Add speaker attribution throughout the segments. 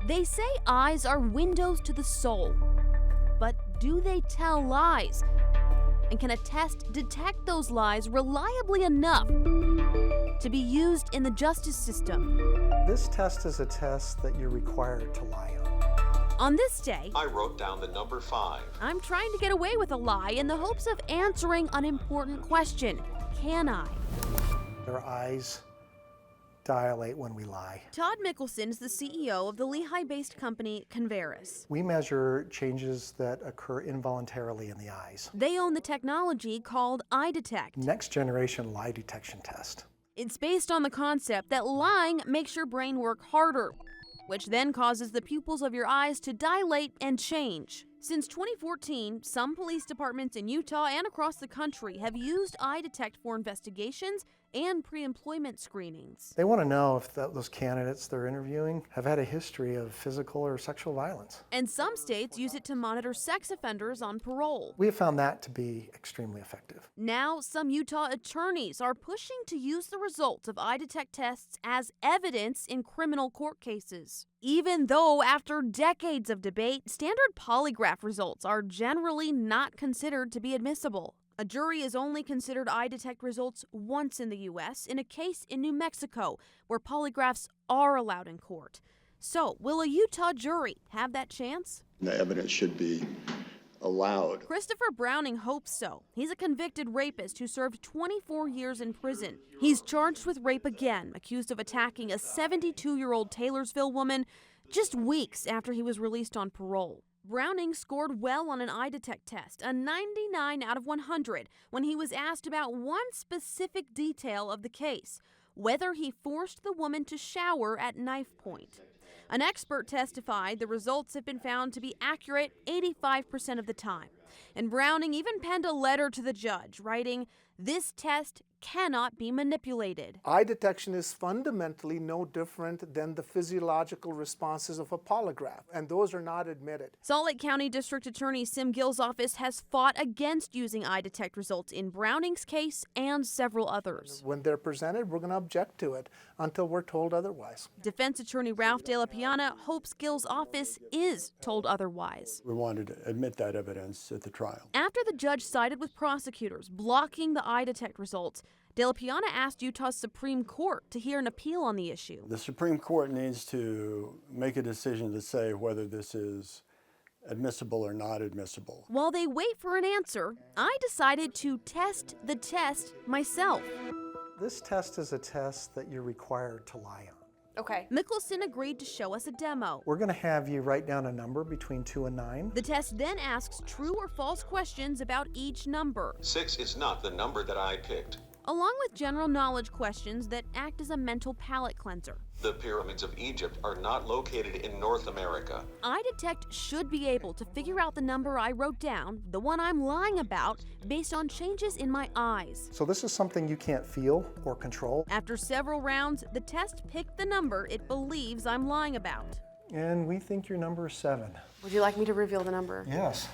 Speaker 1: They say eyes are windows to the soul. But do they tell lies? And can a test detect those lies reliably enough to be used in the justice system?
Speaker 2: This test is a test that you're required to lie on.
Speaker 1: On this day,
Speaker 3: I wrote down the number 5.
Speaker 1: I'm trying to get away with a lie in the hopes of answering an important question. Can I?
Speaker 2: Our eyes dilate when we lie.
Speaker 1: Todd Mickelson is the CEO of the Lehigh-based company Converis.
Speaker 2: We measure changes that occur involuntarily in the eyes.
Speaker 1: They own the technology called Eye Detect.
Speaker 2: Next generation lie detection test.
Speaker 1: It's based on the concept that lying makes your brain work harder, which then causes the pupils of your eyes to dilate and change. Since 2014, some police departments in Utah and across the country have used Eye Detect for investigations and pre-employment screenings.
Speaker 2: They want to know if those candidates they're interviewing have had a history of physical or sexual violence.
Speaker 1: And some states use it to monitor sex offenders on parole.
Speaker 2: We have found that to be extremely effective.
Speaker 1: Now, some Utah attorneys are pushing to use the results of Eye Detect tests as evidence in criminal court cases. Even though, after decades of debate, standard polygraph results are generally not considered to be admissible. A jury is only considered Eye Detect results once in the U.S. in a case in New Mexico, where polygraphs are allowed in court. So, will a Utah jury have that chance?
Speaker 4: The evidence should be allowed.
Speaker 1: Christopher Browning hopes so. He's a convicted rapist who served 24 years in prison. He's charged with rape again, accused of attacking a 72-year-old Taylorsville woman just weeks after he was released on parole. Browning scored well on an Eye Detect test, a 99 out of 100, when he was asked about one specific detail of the case, whether he forced the woman to shower at knife point. An expert testified the results have been found to be accurate 85% of the time. And Browning even penned a letter to the judge, writing, "This test cannot be manipulated."
Speaker 5: Eye detection is fundamentally no different than the physiological responses of a polygraph, and those are not admitted.
Speaker 1: Salt Lake County District Attorney Sim Gill's office has fought against using Eye Detect results in Browning's case and several others.
Speaker 5: When they're presented, we're going to object to it until we're told otherwise.
Speaker 1: Defense attorney Ralph De La Piana hopes Gill's office is told otherwise.
Speaker 6: We wanted to admit that evidence at the trial.
Speaker 1: After the judge sided with prosecutors blocking the Eye Detect results, De La Piana asked Utah's Supreme Court to hear an appeal on the issue.
Speaker 6: The Supreme Court needs to make a decision to say whether this is admissible or not admissible.
Speaker 1: While they wait for an answer, I decided to test the test myself.
Speaker 2: This test is a test that you're required to lie on.
Speaker 7: Okay.
Speaker 1: Mickelson agreed to show us a demo.
Speaker 2: We're going to have you write down a number between 2 and 9.
Speaker 1: The test then asks true or false questions about each number,
Speaker 3: 6 is not the number that I picked.
Speaker 1: along with general knowledge questions that act as a mental palate cleanser.
Speaker 3: The pyramids of Egypt are not located in North America.
Speaker 1: Eye Detect should be able to figure out the number I wrote down, the one I'm lying about, based on changes in my eyes.
Speaker 2: So this is something you can't feel or control.
Speaker 1: After several rounds, the test picked the number it believes I'm lying about.
Speaker 2: And we think your number is 7.
Speaker 7: Would you like me to reveal the number?
Speaker 2: Yes.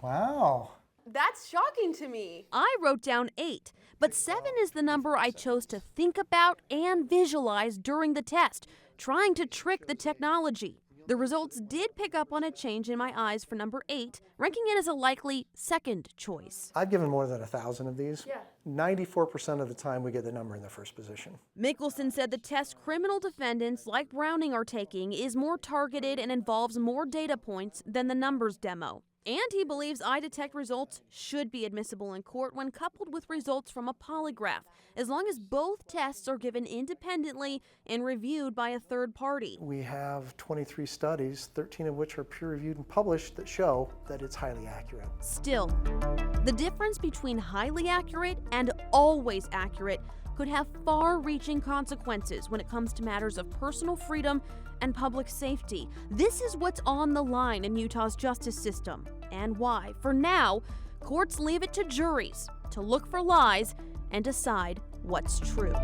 Speaker 2: Wow.
Speaker 7: That's shocking to me.
Speaker 1: I wrote down 8, but 7 is the number I chose to think about and visualize during the test, trying to trick the technology. The results did pick up on a change in my eyes for number 8, ranking it as a likely second choice.
Speaker 2: I've given more than 1,000 of these.
Speaker 7: Yeah.
Speaker 2: 94% of the time we get the number in the first position.
Speaker 1: Mickelson said the test criminal defendants like Browning are taking is more targeted and involves more data points than the numbers demo. And he believes Eye Detect results should be admissible in court when coupled with results from a polygraph, as long as both tests are given independently and reviewed by a third party.
Speaker 2: We have 23 studies, 13 of which are peer-reviewed and published, that show that it's highly accurate.
Speaker 1: Still, the difference between highly accurate and always accurate could have far-reaching consequences when it comes to matters of personal freedom and public safety. This is what's on the line in Utah's justice system, and why, for now, courts leave it to juries to look for lies and decide what's true.